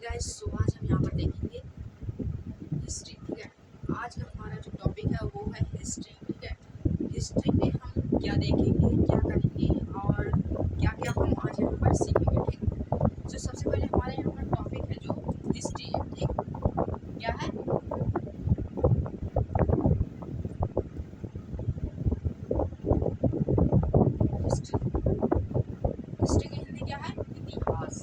Guys, सो आज हम यहाँ पर देखेंगे हिस्ट्री। ठीक है, आज का हमारा जो टॉपिक है वो है हिस्ट्री। ठीक है, हिस्ट्री में हम क्या देखेंगे, क्या करेंगे और क्या क्या हम आज यहाँ पर सीखेंगे। ठीक, तो सबसे पहले हमारे यहाँ पर टॉपिक है जो हिस्ट्री है। ठीक, क्या है हिस्ट्री? हिस्ट्री की हिंदी क्या है? इतिहास।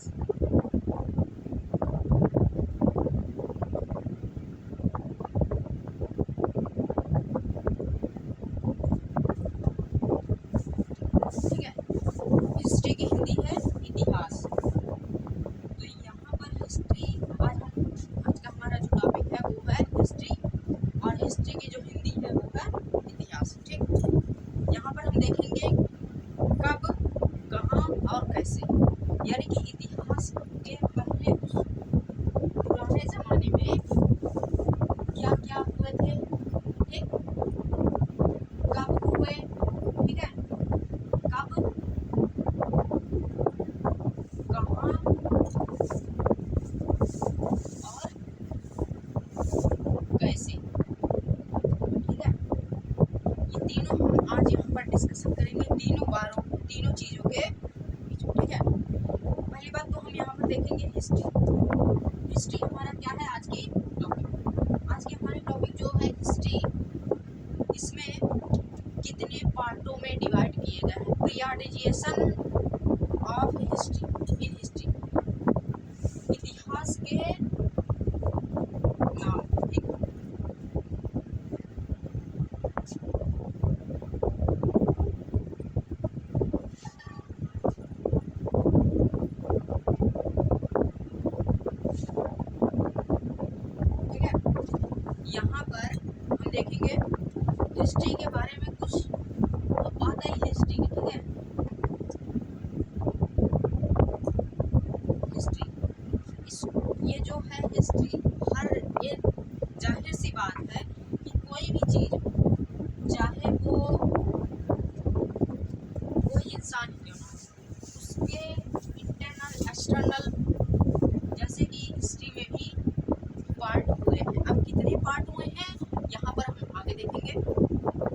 ठीक है, हिस्ट्री की हिंदी है इतिहास। तो यहाँ पर हिस्ट्री आज का हमारा जो टॉपिक है वो है हिस्ट्री, और हिस्ट्री की जो हिंदी है वो है इतिहास। ठीक, यहाँ पर हम देखेंगे कब, कहाँ और कैसे, यानी कि इतिहास के पहले पुराने जमाने में क्या क्या हुए थे। ठीक, कब हुए, ठीक है, कब, कहाँ और कैसे। ठीक है, ये तीनों हम आज यहाँ पर डिस्कशन करेंगे, तीनों चीज़ों के बीच में। ठीक है, पहली बात तो हम यहाँ पर देखेंगे हिस्ट्री। हिस्ट्री हमारा क्या है आज की टॉपिक? आज की हमारी टॉपिक जो है हिस्ट्री, इसमें कितने पार्टों में डिवाइड किए गए हैं। Periodisation of history in history, इतिहास के नाम। ठीक, ठीक है, यहाँ पर हम देखेंगे हिस्ट्री के बारे में कुछ तो बात है हिस्ट्री की। ठीक है, हिस्ट्री ये जो है हिस्ट्री, हर ये जाहिर सी बात है कि कोई भी चीज़, चाहे वो कोई इंसान ही क्यों ना हो, उसके इंटरनल एक्सटर्नल, जैसे कि हिस्ट्री में भी पार्ट हुए हैं। अब कितने पार्ट हुए हैं यहाँ पर हम आगे देखेंगे।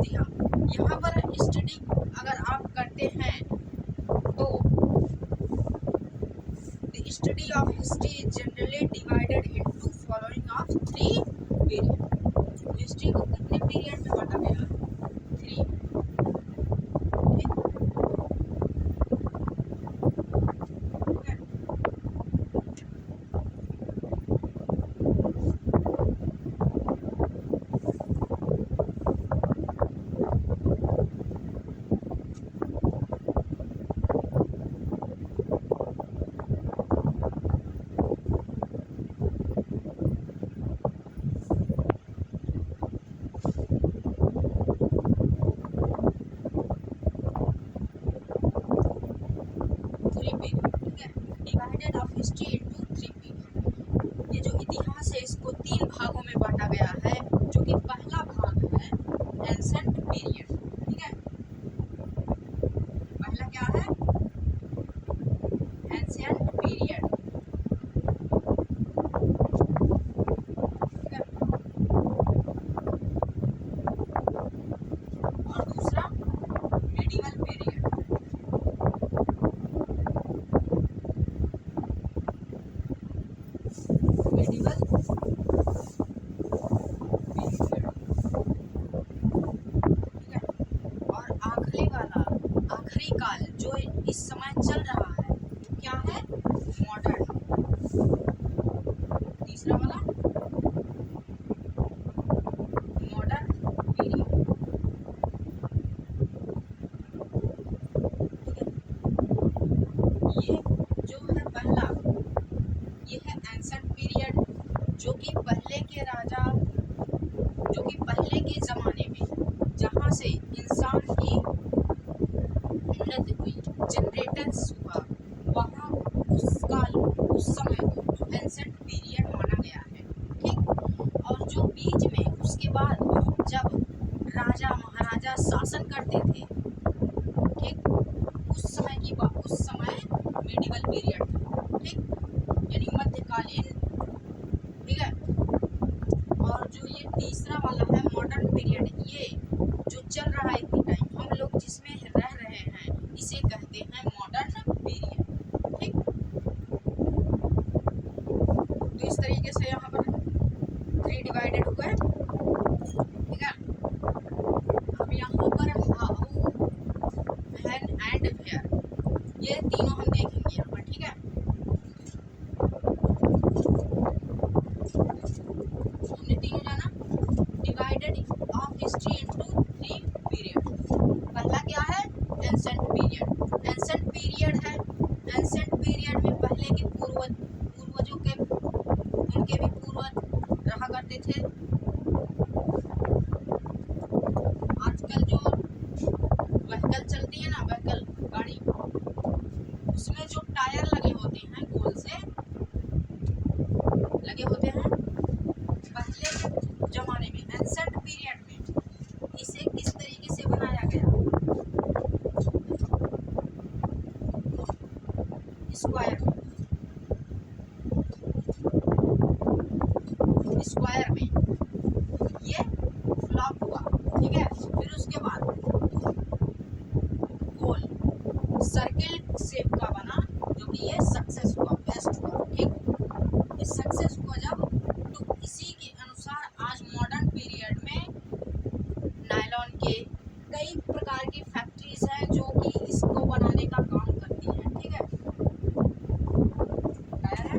जी हाँ, यहाँ पर स्टडी अगर आप करते हैं तो the study of history is generally divided into following of 3 period। History को कितने पीरियड में बांटा गया है? 3। ठीक है, divided of history into 3 period. ये जो इतिहास है इसको 3 भागों में बांटा गया है, जो कि पहला भाग है एंसेंट पीरियड। ठीक है, पहला क्या है? Ancient period. ठीक है, और दूसरा मेडिवल पीरियड। मेडिवल आखिरी काल जो इस समय चल रहा है क्या है? मॉडर्न। तीसरा वाला मॉडर्न पीरियड। ठीक है, ये जो है पहला, ये है एंसेंट पीरियड, जो कि पहले के राजा, जो कि पहले के ज़माने में जहाँ से इंसान की उन्नति हुई, जनरेटर्स हुआ, वहाँ उस समय को एंसेंट पीरियड माना गया है। ठीक, और जो बीच में उसके बाद जब राजा महाराजा शासन करते थे, ठीक, उस समय मेडिवल पीरियड था। ठीक, यानी मध्यकालीन, ठीक है। और जो ये तीसरा वाला है मॉडर्न पीरियड, ये जो चल रहा है इतनी टाइम, हम लोग जिसमें रह रहे हैं इसे कहते हैं मॉडर्न पीरियड, ठीक। तो इस तरीके से यहाँ पर 3 डिवाइडेड हुए, ठीक है। अब यहाँ पर हाउ, व्हेन एंड वेयर, ये तीनों हम देखेंगे यहाँ पर, ठीक है। हमने तीनों जाना, divided of history into 3 period. पहला क्या है? Ancient period. एंसेंट पीरियड है, एंसेंट पीरियड में पहले के पूर्वजों के, उनके भी पूर्वज रहा करते थे। आजकल जो व्हीकल चलती है ना, व्हीकल गाड़ी, उसमें जो टायर लगे होते हैं, गोल से लगे होते हैं, पहले के जमाने में एंसेंट पीरियड में इसे किस तरीके से बनाया गया? स्क्वायर में, स्क्वायर में ये फ्लॉप हुआ, ठीक है। फिर उसके बाद गोल सर्किल शेप का बना, जो कि ये सक्सेस हुआ, बेस्ट हुआ, ठीक। इस सक्सेस हुआ जब, तो इसी के अनुसार आज मॉडर्न पीरियड में नायलॉन के कई प्रकार की फैक्ट्रीज हैं जो कि इसको बनाने का काम करती हैं, ठीक है। टायर है,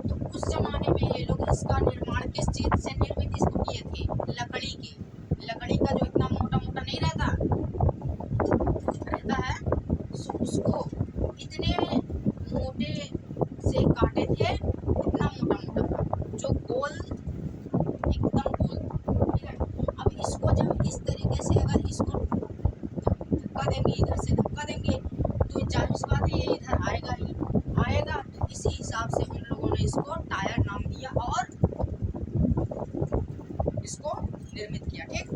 तो उस जमाने में ये लोग इसका निर्माण किस चीज से निर्मित इसको किए थे? लकड़ी की। लकड़ी का जो इतना मोटा मोटा नहीं रहता है, उसको इतने मोटे से काटे थे, इतना मोटा मोटा था, जो गोल, एकदम गोल, ठीक है। अब इसको जब इस तरीके से अगर इसको धक्का देंगे, इधर से धक्का देंगे, तो जाहिर सी बात है ये इधर आएगा ही आएगा। तो इसी हिसाब से उन लोगों ने इसको टायर नाम दिया और इसको निर्मित किया, ठीक।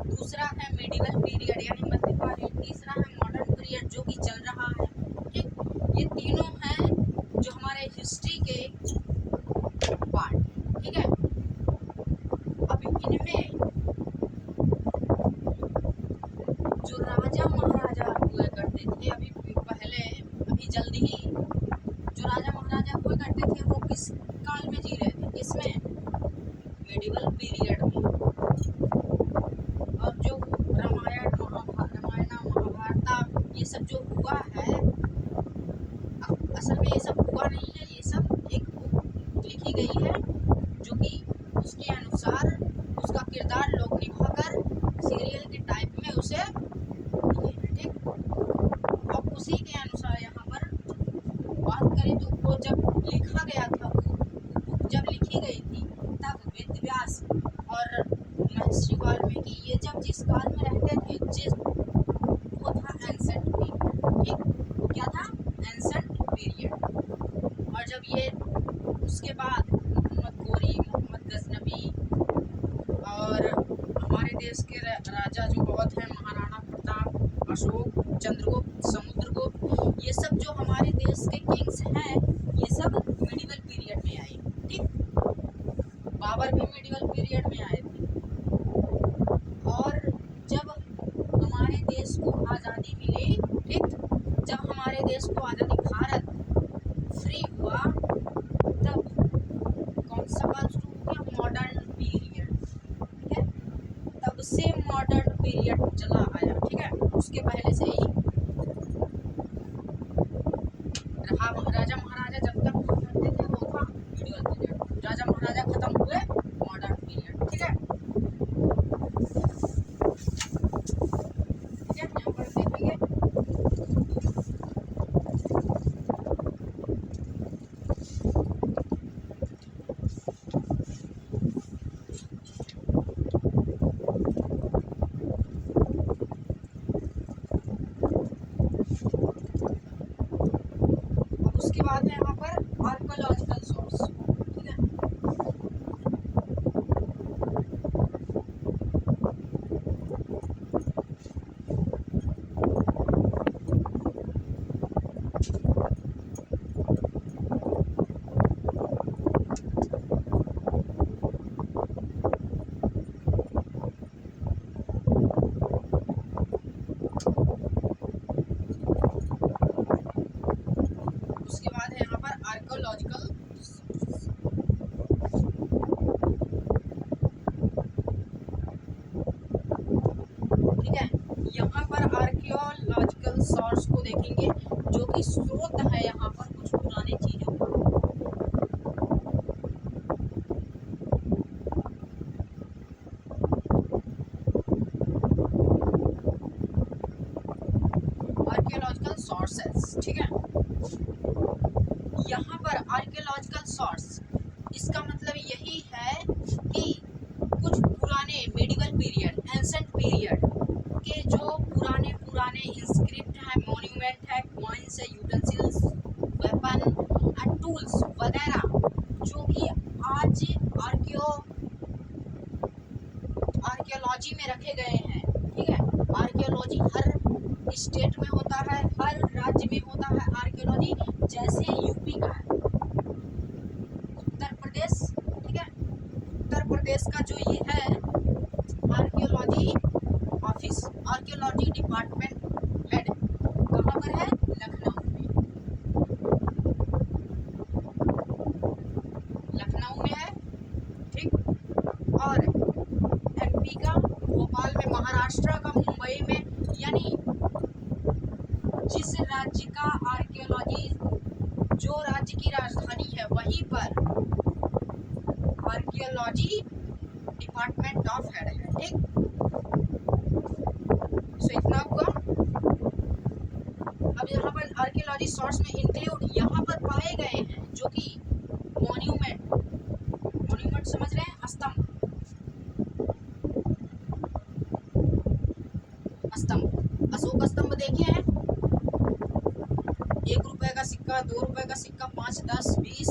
दूसरा है मेडिवल पीरियड यानी मध्यकालीन, तीसरा है मॉडर्न पीरियड जो कि चल रहा है, ठीक। ये तीनों हैं जो हमारे हिस्ट्री के पार्ट, ठीक है। अब इनमें जो राजा महाराजा हुआ करते थे, अभी पहले, अभी जल्दी ही जो राजा महाराजा हुआ करते थे वो किस काल में जी रहे थे? किसमें? मेडिवल पीरियड में। और जो रामायण महाभारत ये सब जो हुआ है, असल में ये सब हुआ नहीं है, ये सब एक बुक लिखी गई है जो कि उसके अनुसार उसका किरदार लोग निभाकर सीरियल के टाइप में उसे, ठीक। और उसी के अनुसार यहाँ पर बात करें तो वो जब लिखा गया था, बुक जब लिखी गई थी, तब वेद व्यास और महर्षि वाल्मीकि ये जब जिस काल में रहते थे, जिस वो था एंसेंट पीरियड, ठीक। वो क्या था? Ancient period. और जब ये उसके बाद मोहम्मद गोरी, मोहम्मद गजनवी और हमारे देश के राजा जो बहुत हैं, महाराणा प्रताप, अशोक, चंद्रगुप्त, समुद्रगुप्त, ये सब जो हमारे देश के किंग्स हैं, ये सब मेडिवल पीरियड में आए, ठीक। बाबर भी मेडिवल पीरियड में आए थे। और जब हमारे देश को आज़ादी मिली, ठीक, जब हमारे देश को आज़ादी, भारत फ्री हुआ, तब कौन सा काल शुरू हो गया? मॉडर्न पीरियड, ठीक है। तब से मॉडर्न पीरियड चला आया, ठीक है। उसके पहले से ही राजा महाराजा जब तक करते थे वो था मेडिवल पीरियड, राजा महाराजा खत्म हुए, मॉडर्न पीरियड, ठीक है। यहाँ पर देखेंगे उसके बाद है यहाँ पर आर्कोलॉजिकल, ठीक है। यहाँ पर आर्कियोलॉजिकल सोर्स को देखेंगे जो कि स्रोत है यहाँ पर कुछ पुरानी चीजों का। आर्कियोलॉजिकल सोर्सेस, ठीक है। यहाँ पर आर्कियोलॉजिकल सोर्स, इसका मतलब यही है कि कुछ पुराने मेडिवल पीरियड, एंसेंट पीरियड के जो पुराने पुराने इंस्क्रिप्ट है, मॉन्यूमेंट है, कॉइन्स है, यूटेंसिल्स, वेपन एंड टूल्स वगैरह जो कि आज आर्कियोलॉजी में रखे गए हैं, ठीक है। आर्कियोलॉजी हर स्टेट में होता है, हर राज्य में होता है आर्कियोलॉजी। जैसे यूपी का है, उत्तर प्रदेश, ठीक है। उत्तर प्रदेश का जो ये है archaeology office, archaeology department head कहाँ पर है? लखनऊ में, लखनऊ में है, ठीक। और एमपी का भोपाल में, महाराष्ट्र का मुंबई में, यानी जिस राज्य का आर्कियोलॉजी, जो राज्य की राजधानी है वहीं पर आर्कियोलॉजी डिपार्टमेंट ऑफ हेड है, ठीक। सो इतना हुआ। अब यहाँ पर आर्कियोलॉजी सोर्स में इंक्लूड यहाँ पर पाए गए हैं जो कि मॉन्यूमेंट, मॉन्यूमेंट समझ रहे हैं? स्तंभ, स्तंभ, अशोक स्तंभ देखे हैं? 1 रुपए का सिक्का, 2 रुपए का सिक्का, 5, 10, 20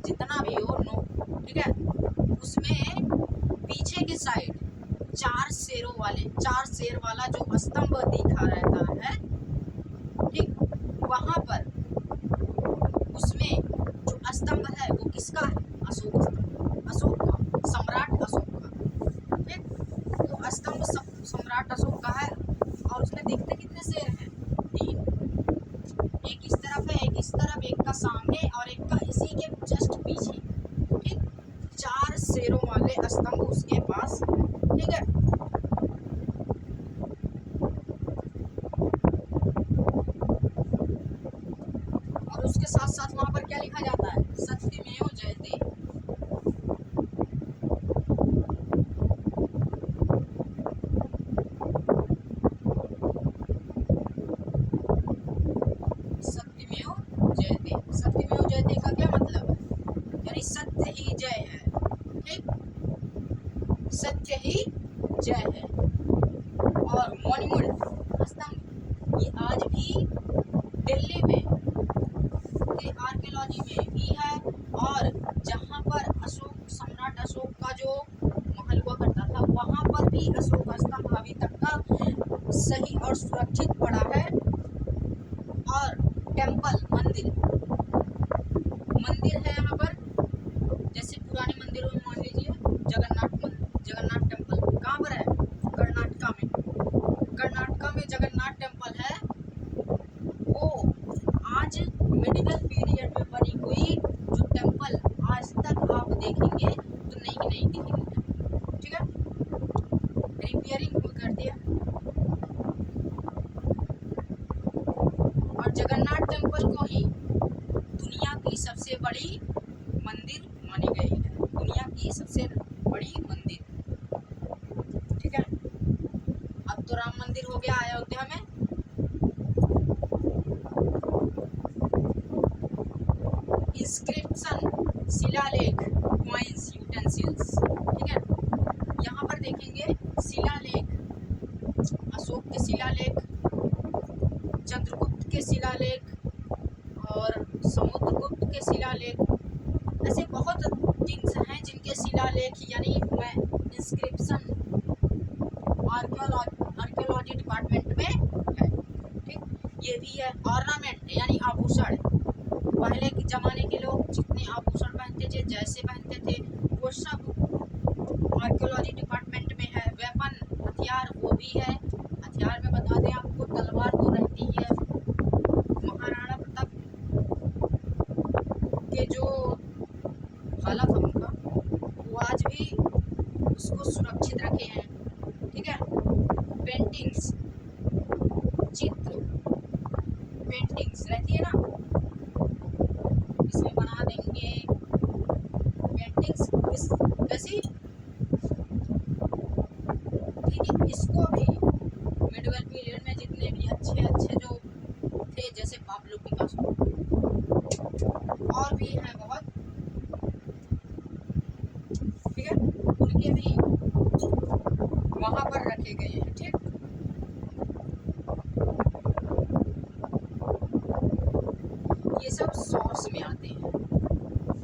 जितना भी हो, नो, ठीक है। उसमें पीछे की साइड 4 शेरों वाले, 4 शेर वाला जो स्तंभ दिखा रहता है, ठीक। वहां पर उसमें जो स्तंभ है वो किसका है? अशोक स्तंभ, अशोक का, सम्राट अशोक का, ठीक। तो स्तंभ सम्राट अशोक का है। और उसमें देखते कितने शेर हैं? 3, एक इस तरफ है, एक इस तरफ, एक का सामने और एक का इसी के जस्ट पीछे, ठीक। 4 शेरों वाले स्तंभ उसके पास, ठीक है। और उसके साथ साथ वहां पर क्या लिखा जाता है? सत्यमेव जयते, सत्यमेव जयते। सत्यमेव जयते का क्या मतलब है? यानी सत्य ही जय है, ठीक। सत्य ही जय है। और मॉन्यूमेंट स्तंभ ये आज भी दिल्ली में के आर्कियोलॉजी में भी है। और जहाँ पर अशोक, सम्राट अशोक का जो महल हुआ करता था वहाँ पर भी अशोक स्तंभ अभी तक का सही और सुरक्षित पड़ा है। और टेम्पल, मंदिर, मंदिर है यहाँ पर, जैसे पुराने मंदिरों में मान लीजिए जगन्नाथ टेम्पल कहाँ पर है? कर्नाटका में, कर्नाटका में जगन्नाथ टेम्पल है। वो आज मेडिवल पीरियड में बनी हुई जो टेम्पल आज तक आप देखेंगे तो नहीं दिखेंगे, ठीक है। रिपेयरिंग कर दिया। और जगन्नाथ टेम्पल को ही दुनिया की सबसे बड़ी मंदिर मानी गई है, दुनिया की सबसे बड़ी मंदिर, ठीक है। अब तो राम मंदिर हो गया अयोध्या में। इंस्क्रिप्शन, शिलालेख, कॉइन्स, यूटेंसिल्स, ठीक है। यहाँ पर देखेंगे शिलालेख, अशोक के शिलालेख, चंद्रगुप्त के शिलालेख और समुद्रगुप्त के शिलालेख। ऐसे बहुत थिंग्स हैं जिनके शिलालेख यानी इंस्क्रिप्शन आर्कियोलॉजी डिपार्टमेंट में है, ठीक। ये भी है ऑर्नामेंट यानी आभूषण, पहले के ज़माने के लोग जितने आभूषण पहनते थे, जैसे पहनते थे, वो सब आर्कियोलॉजी डिपार्टमेंट में है। वेपन, हथियार, वो भी है। हथियार में बता दें आपको, तलवार तो रहती है। महाराणा प्रताप के जो भाला था उनका, वो आज भी उसको सुरक्षित रखे हैं। ठीक है। पेंटिंग्स, चित्र, पेंटिंग्स रहती है ना, इसमें बना देंगे पेंटिंग्स इस ऐसी। ठीक है। इसको भी मिडिवल पीरियड में जितने भी अच्छे अच्छे जो थे, जैसे पाब्लो पिकासो और भी हैं बहुत, ठीक है, उनके भी वहाँ पर रखे गए हैं। ठीक। ये सब सोर्स में आते हैं।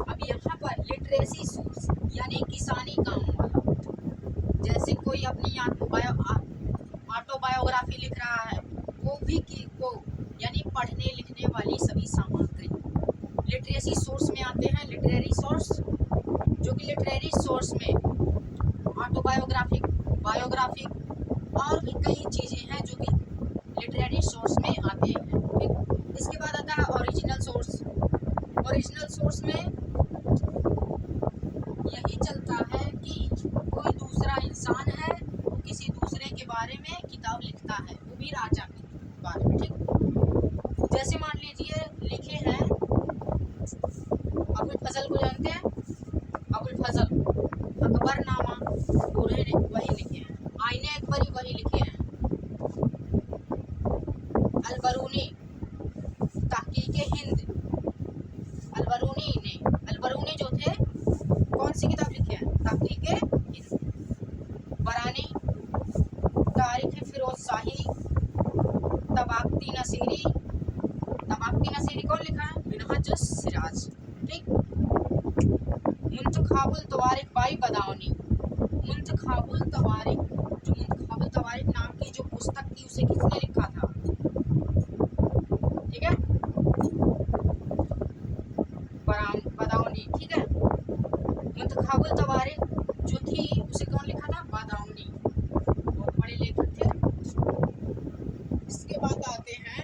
अब यहाँ पर लिटरेसी सोर्स यानी किसानी काम वाला, जैसे कोई अपनी ऑटोबायोग्राफी लिख रहा है, वो भी वो यानी पढ़ने लिखने वाली सभी सामग्री लिटरेसी सोर्स में आते हैं। लिटरेरी सोर्स, जो कि लिटरेरी सोर्स में ऑटोबायोग्राफिक, बायोग्राफिक और भी कई चीज़ें हैं जो कि लिटरेरी सोर्स में आते हैं। ठीक। इसके बाद आता है ओरिजिनल सोर्स। ओरिजिनल सोर्स में यही चलता है कि कोई दूसरा इंसान है, वो किसी दूसरे के बारे में किताब लिखता है, वो भी राजा के बारे में। ठीक। जैसे मान लीजिए लिखे हैं अबुल फजल को, जानते हैं अबुल फजल, अकबरनामा वही लिखे हैं। आईने अकबरी वही लिखे हैं। अलबरूनी, तहकीके हिंद, अलबरूनी जो थे, कौन सी किताब लिखे हैं? तहकीके हिंद। बरानी, तारीख फिरोज शाही, तबाक्ती नसीरी कौन लिखा है? मिनहाजुस सिराज। ठीक। मुंतखाबुल तवारिक बाई बदाऊनी, मुंतखाबुल तवारिक, जो मुंतखाबुल तवारिक नाम की जो पुस्तक थी, उसे किसने लिखा था? ठीक है, बदाऊनी। ठीक है। मुंतखाबुल तवारिक जो थी, उसे कौन लिखा था? बदाऊनी, बहुत बड़े लेखक थे। इसके बाद आते हैं,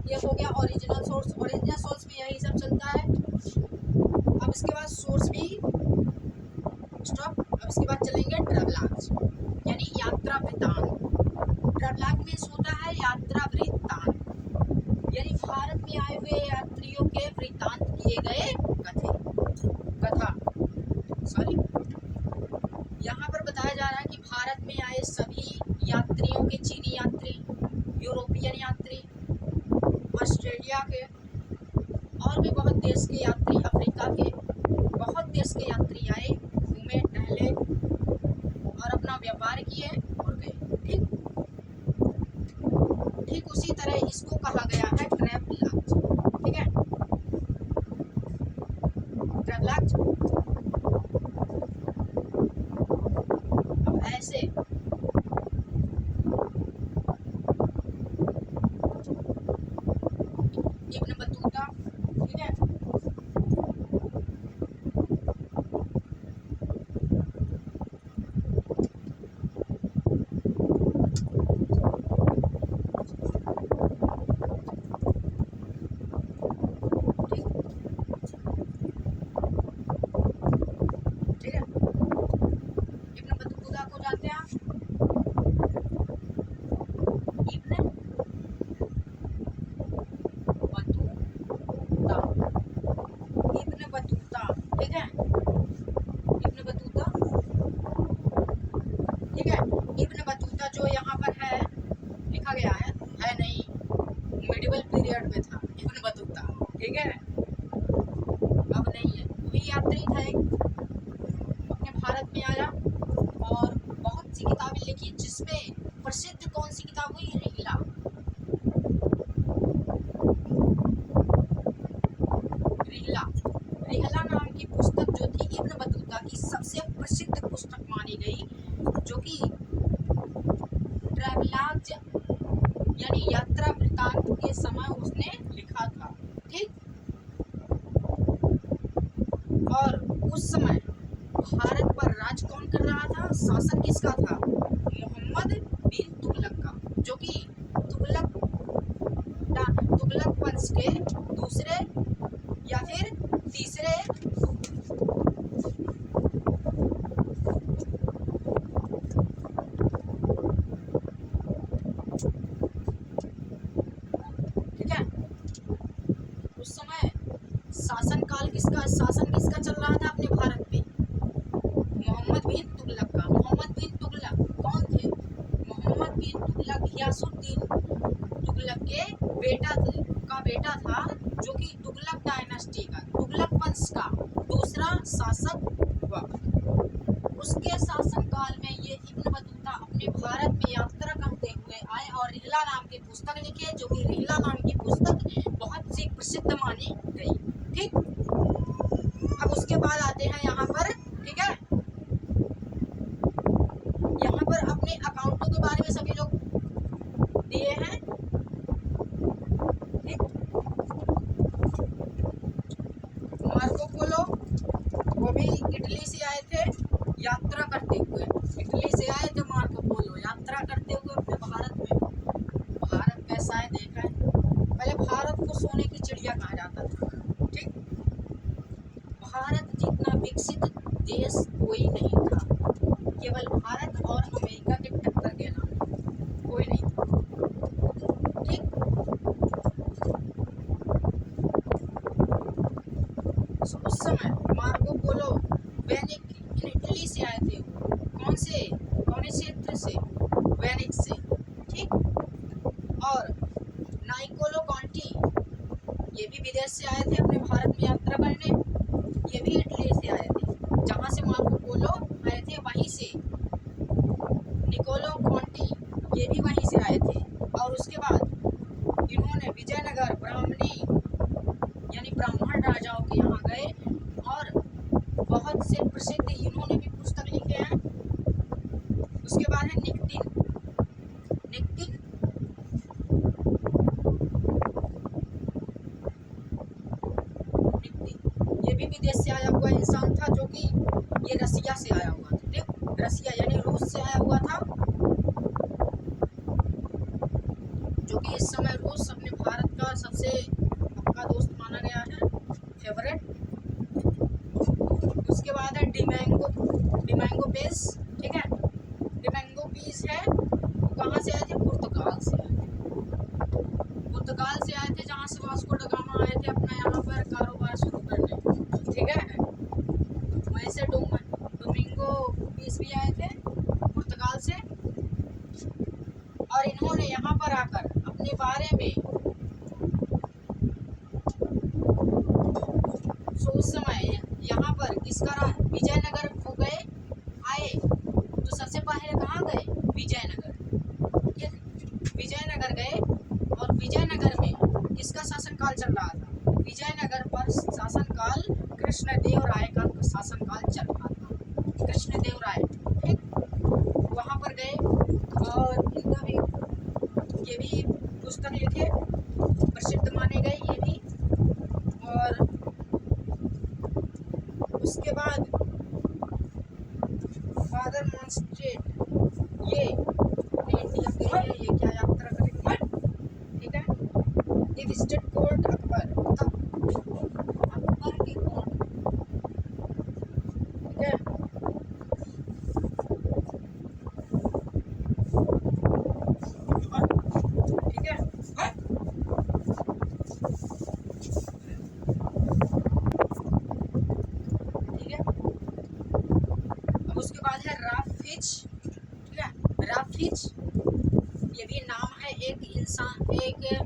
ये हो गया ओरिजिनल सोर्स। ओरिजिनल सोर्स में यही सब चलता है। अब इसके बाद सोर्स भी स्टॉप। अब इसके बाद चलेंगे ट्रैवलर्स यानी यात्रा वृत्तांत। ट्रैवलर्स मीन्स होता है यात्रा वृत्तांत, यानी भारत में आए हुए यात्रियों के वृत्तांत किए गए कथा। सॉरी, यहाँ पर बताया जा रहा है कि भारत में आए सभी यात्रियों के, चीनी यात्री, यूरोपियन यात्री, ऑस्ट्रेलिया के और भी बहुत देश के यात्री, अफ्रीका के बहुत देश के यात्री आए, घूमे, टहले और अपना व्यापार किए और गए। ठीक। ठीक उसी तरह इसको कहा गया है ट्रैवलर्स। ठीक है, ट्रैवलर्स। अब ऐसे इब्न बतूता, ठीक है, ठीक है। इब्न बतूता को जानते हैं आप? Ibn Battuta, Ibn Battuta. ठीक है, इब्न बतूता। ठीक है। इब्न बतूता जो यहाँ पर है, लिखा गया है नहीं, मिडिवल पीरियड में था इब्न बतूता। ठीक है, अब नहीं है। वही यात्री था, अपने भारत में आया और बहुत सी किताबें लिखी, जिसमें प्रसिद्ध कौन सी किताब हुई? रिहला। रिहला नाम की पुस्तक जो थी इब्न बतूता की सबसे प्रसिद्ध पुस्तक मानी गई, जो कि ट्रैवलर्स यानी यात्रा वृत्तांत के समय उसने लिखा था। ठीक। उस समय भारत पर राज कौन कर रहा था, शासन किसका था, मोहम्मद बिन तुगलक का, जो कि तुगलक वंश के दूसरे या फिर तीसरे ठीक है। उस समय शासन किसका चल रहा था अपने भारत पे, मोहम्मद बिन तुगलक का। मोहम्मद बिन तुगलक कौन थे, मोहम्मद बिन तुगलक गियासुद्दीन तुगलक के बेटा था, जो कि तुगलक डायनेस्टी का, तुगलक वंश का दूसरा शासक हुआ। उसके शासनकाल में ये इब्न बतूता अपने भारत में यात्रा करते हुए आए और रिहला नाम की पुस्तक लिखे, जो कि रिहला नाम की पुस्तक बहुत सी प्रसिद्ध मानी गई। ठीक, अब उसके बाद आते हैं यहाँ पर, ठीक है, यहाँ पर अपने अकाउंटों के बारे में सभी लोग दिए हैं। ठीक, मार्को पोलो वो भी इटली से आए थे यात्रा करते हुए, इटली से आए थे मार्को पोलो यात्रा करते हुए अपने भारत में। भारत कैसा है देखा है, पहले भारत को सोने की चिड़िया कहा जाता था। ठीक, भारत जितना विकसित देश कोई नहीं था, केवल भारत और अमेरिका के टक्कर के अलावा कोई नहीं था। ठीक, उस समय मार्को पोलो वेनिक इटली से आए थे, कौन क्षेत्र से, वेनिक से। ठीक, और नाइकोलो कॉन्टी ये भी विदेश से आए थे अपने भारत में यात्रा करने, ये भी इटली से आए थे, जहाँ से मार्को पोलो आए थे वहीं से। निकोलो कॉन्टी ये भी वहीं से आए थे। और उसके बाद इन्होंने विजयनगर यानी ब्राह्मण राजाओं के यहाँ गए और बहुत से प्रसिद्ध इन्होंने भी पुस्तक लिखे हैं। उसके बाद है निक्टिन ये भी विदेश से आया हुआ इंसान था, जो कि ये रसिया से आया हुआ था। ठीक, रसिया यानी रूस से आया हुआ था, जो कि इस समय रूस अपने भारत का सबसे पक्का दोस्त माना गया है, फेवरेट। उसके बाद है डिमेंगो पेस। ठीक है, डिमेंगो पीस है, वो कहाँ से आए थे, पुर्तगाल से आए थे। पुर्तगाल से आए थे, जहाँ से वास्को ड गामा आए थे अपना यहाँ पर कारोबार शुरू करने। ठीक है, वहीं से डोमिंगो पीस भी आए थे पुर्तगाल से, और इन्होंने यहाँ पर आकर अपने बारे में उस समय यहाँ पर किसका विजयनगर हो गए आए, तो सबसे पहले कहाँ गए, विजयनगर गए। और विजयनगर में किसका शासनकाल चल रहा था, विजयनगर पर शासनकाल कृष्णदेव राय का शासनकाल चल रहा था, कृष्णदेव राय। ठीक, वहाँ पर गए और इनका भी ये भी पुस्तक लिखे, प्रसिद्ध माने गए ये भी। और उसके बाद फादर मॉन्स्ट्रेट ये इंडिया के लिए ये क्या यात्रा करेंगे। ठीक है, ये विजिटेड कोर्ट अकबर के कोर्ट। ठीक है, ठीक है, ठीक है। अब उसके बाद है राफिज। ठीक है, राफिज ये भी नाम है, एक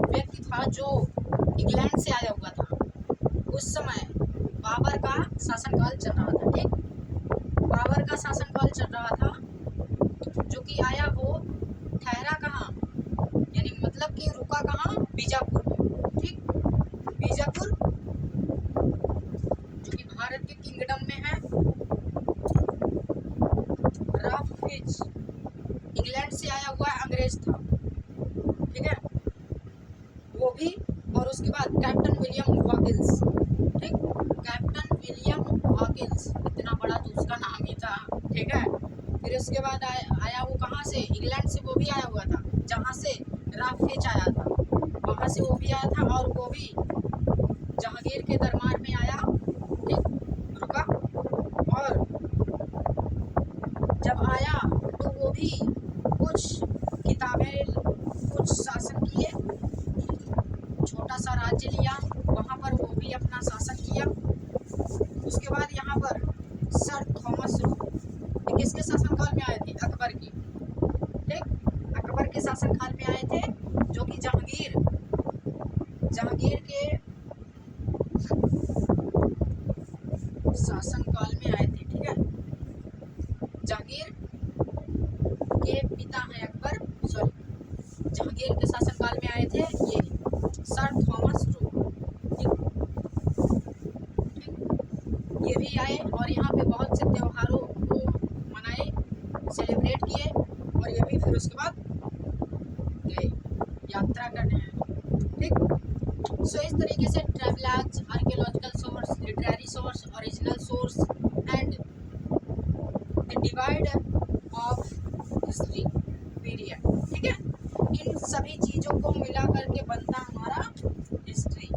व्यक्ति था जो इंग्लैंड से आया हुआ था। उस समय बाबर का शासनकाल चल रहा था। ठीक, बाबर का शासनकाल चल रहा था, जो कि आया वो ठहरा कहाँ, यानी मतलब कि रुका कहाँ, बीजापुर में। ठीक, बीजापुर जो कि भारत के किंगडम में है। राफिज इंग्लैंड से आया हुआ अंग्रेज था। ठीक है, वो भी। और उसके बाद कैप्टन विलियम हॉकिंस। ठीक, कैप्टन विलियम हॉकिंस इतना बड़ा तो उसका नाम ही था, ठीक है। फिर उसके बाद आया वो कहाँ से, इंग्लैंड से वो भी आया हुआ था, जहाँ से राफेज आया था, वहाँ से वो भी आया था, और वो भी जहांगीर के दरबार में आया, ठीक, रुका। और जब आया तो वो भी कुछ किताबें, कुछ शासन किए, छोटा सा राज्य लिया, वहाँ पर वो भी अपना शासन किया। उसके बाद यहाँ पर सर थॉमस रो, ये किसके शासनकाल में आए थे, अकबर की, ठीक, अकबर के शासनकाल में आए थे, जो कि जहांगीर के शासनकाल में आए थे, ठीक है। जहांगीर के पिता हैं अकबर, सॉरी, जहांगीर के शासनकाल में आए थे ये सर थॉमस रो, ये भी आए, और यहाँ पे बहुत से त्योहारों को मनाए, सेलिब्रेट किए, और ये भी फिर उसके बाद गए यात्रा करने हैं, ठीक। सो इस तरीके से travellers, archaeological source, literary source, original source and the divide of history period, ठीक है, इन सभी चीज़ों को मिला करके बनता हमारा हिस्ट्री,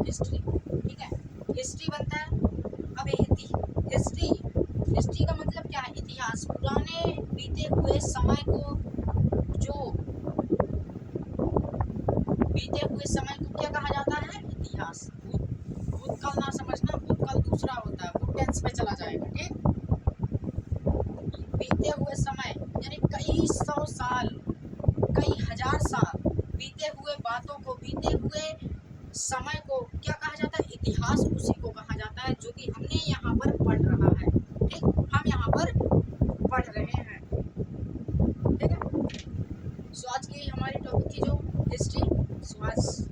ठीक है, हिस्ट्री बनता है। अब हिस्ट्री का मतलब क्या है, इतिहास, पुराने बीते हुए समय को, जो बीते हुए समय को क्या कहा जाता है, इतिहास। भूतकाल ना समझना, भूतकाल दूसरा होता है, वो टेंस में चला जाएगा, ठीक। बीते हुए समय यानी कई सौ साल, कई हजार साल बीते हुए बातों को, बीते हुए समय को क्या कहा जाता है, इतिहास, उसी को कहा जाता है, जो कि हमने यहाँ पर पढ़ रहा है, ठीक, हम यहाँ पर पढ़ रहे हैं, ठीक है। सो आज की हमारी टॉपिक थी जो हिस्ट्री। सो आज